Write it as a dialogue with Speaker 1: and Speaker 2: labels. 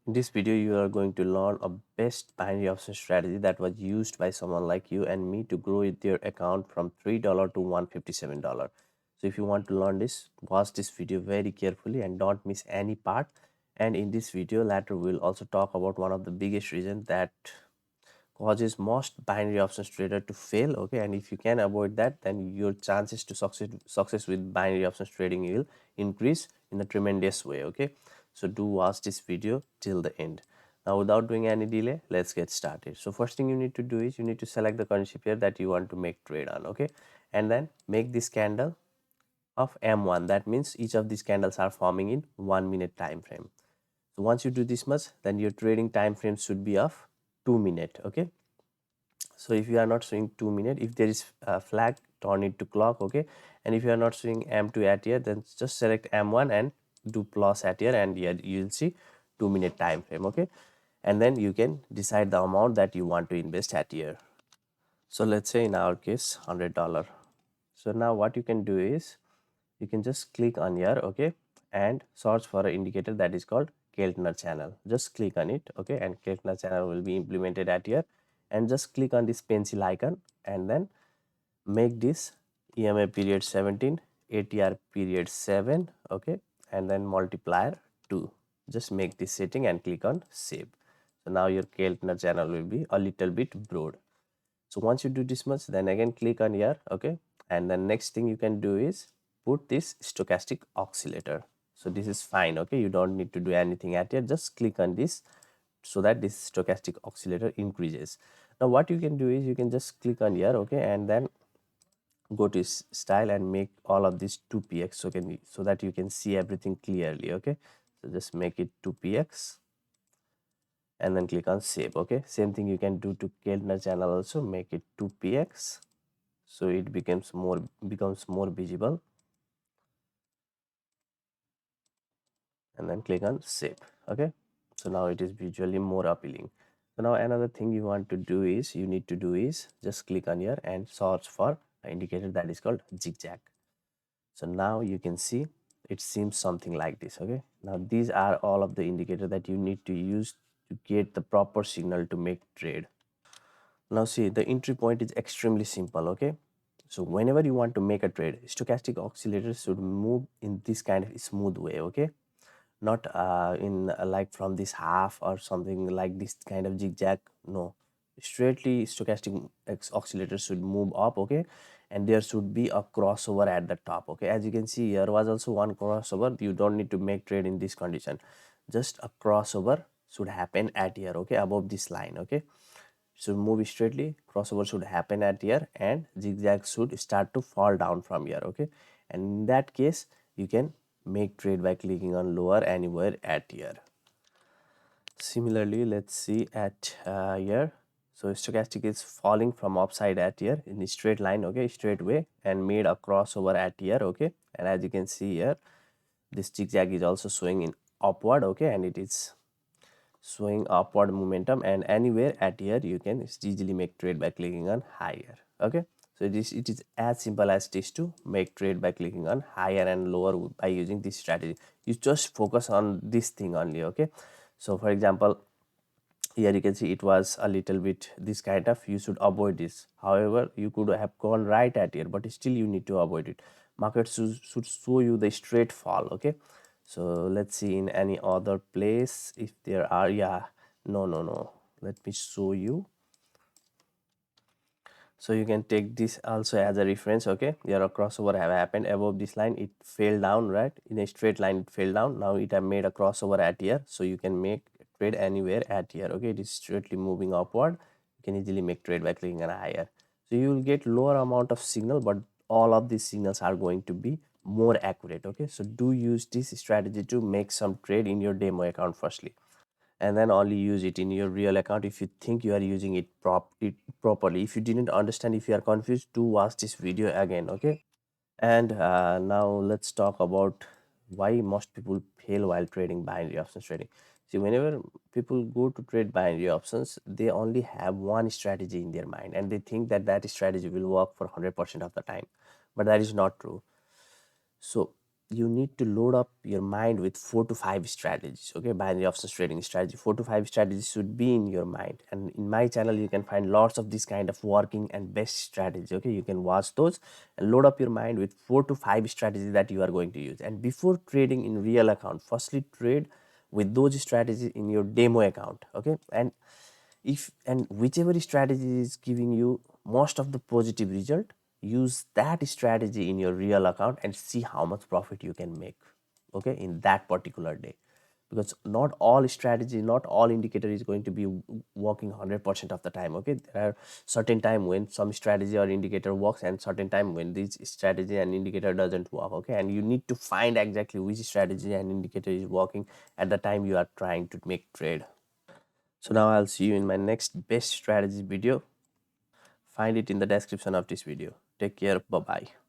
Speaker 1: In this video, you are going to learn a best binary option strategy that was used by someone like you and me to grow your account from $3 to $157. So if you want to learn this, watch this video very carefully and don't miss any part. And in this video, later we'll also talk about one of the biggest reasons that causes most binary options trader to fail. Okay, and if you can avoid that, then your chances to success with binary options trading will increase in a tremendous way. Okay, so do watch this video till the end. Now without doing any delay, let's get started. So first thing you need to do is you need to select the currency pair that you want to make trade on. Okay, and then make this candle of M1. That means each of these candles are forming in 1 minute time frame. So once you do this much, then your trading time frame should be of 2 minutes. Okay, so if you are not showing 2 minutes, if there is a flag, turn it to clock. Okay, and if you are not showing M2 at here, then just select M1 and do plus at here, and here you will see 2 minute time frame. Okay, and then you can decide the amount that you want to invest at here. So let's say in our case $100. So now what you can do is you can just click on here. Okay, and search for an indicator that is called Keltner channel. Just click on it. Okay, and Keltner channel will be implemented at here, and just click on this pencil icon and then make this EMA period 17, ATR period 7. Okay, and then multiplier 2. Just make this setting and click on save. So now your Keltner channel will be a little bit broad. So once you do this much, then again click on here. Okay, and the next thing you can do is put this stochastic oscillator. So this is fine. Okay, you don't need to do anything at here, just click on this so that this stochastic oscillator increases. Now what you can do is you can just click on here. Okay, and then go to style and make all of this 2px, so that you can see everything clearly. Okay, so just make it 2px and then click on save. Okay, same thing you can do to Keltner channel also, make it 2px so it becomes more visible, and then click on save. Okay, so now it is visually more appealing. So now another thing you want to do is just click on here and search for an indicator that is called zigzag. So now you can see it seems something like this. Okay, now these are all of the indicators that you need to use to get the proper signal to make trade. Now see, the entry point is extremely simple. Okay, so whenever you want to make a trade, stochastic oscillators should move in this kind of smooth way. Okay, not in like from this half or something like this kind of zigzag. No, straightly stochastic oscillators should move up. Okay, and there should be a crossover at the top. Okay, as you can see, here was also one crossover. You don't need to make trade in this condition, just a crossover should happen at here. Okay, above this line. Okay, should move straightly, crossover should happen at here, and zigzag should start to fall down from here. Okay, and in that case you can make trade by clicking on lower anywhere at here. Similarly, let's see at here. So stochastic is falling from upside at here in a straight line. Okay, straight way, and made a crossover at here. Okay, and as you can see here, this zigzag is also showing in upward. Okay, and it is showing upward momentum, and anywhere at here you can easily make trade by clicking on higher. Okay, so it is as simple as this to make trade by clicking on higher and lower by using this strategy. You just focus on this thing only. Okay, so for example, here you can see it was a little bit this kind of, you should avoid this. However, you could have gone right at here, but still you need to avoid it. Market should show you the straight fall. Okay, so let's see in any other place if there are. Yeah, no, let me show you. So you can take this also as a reference. Okay, there a crossover have happened above this line, it fell down, right? In a straight line it fell down. Now it have made a crossover at here, so you can make trade anywhere at here. Okay, it is straightly moving upward. You can easily make trade by clicking on higher. So you will get lower amount of signal, but all of these signals are going to be more accurate. Okay, so do use this strategy to make some trade in your demo account firstly, and then only use it in your real account if you think you are using it properly. If you didn't understand, if you are confused, do watch this video again. Okay, and now let's talk about why most people fail while trading binary options trading. See, whenever people go to trade binary options, they only have one strategy in their mind, and they think that strategy will work for 100% of the time, but that is not true. So you need to load up your mind with 4 to 5 strategies. Okay, binary options trading strategy, 4 to 5 strategies should be in your mind, and in my channel you can find lots of this kind of working and best strategies. Okay, you can watch those and load up your mind with 4 to 5 strategies that you are going to use. And before trading in real account, firstly trade with those strategies in your demo account. Okay, and if and whichever strategy is giving you most of the positive result, use that strategy in your real account and see how much profit you can make, okay, in that particular day. Because not all strategy, not all indicator is going to be working 100% of the time. Okay, there are certain time when some strategy or indicator works and certain time when this strategy and indicator doesn't work. Okay, and you need to find exactly which strategy and indicator is working at the time you are trying to make trade. So now I'll see you in my next best strategy video. Find it in the description of this video. Take care. Bye bye.